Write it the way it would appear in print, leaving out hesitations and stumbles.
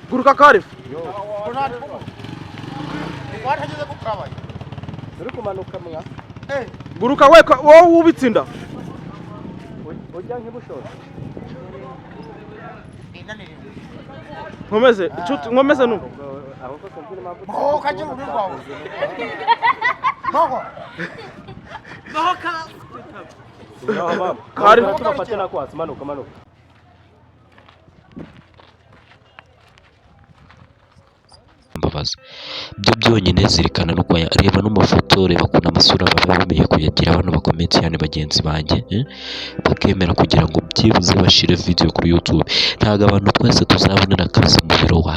guruka karifu uri kumanuka mwa guruka we wowe wubitsinda ujya nk'ibushoto nkomeze nkomeze numva aho ko tumbira impamvu Oh, kaje uri rwawe. Noko. Kari tubafate na kwasi manuka mbabaza byo byonyine zirikana no kwa reba no mafoto reba kuna amasura baba bamenye kuyagira abantu bakomeye cyane bagenzi banjye bakemera kugira ngo byibuze bashire video kuri YouTube ntago abantu twese tuzabonera akazi mu biro wa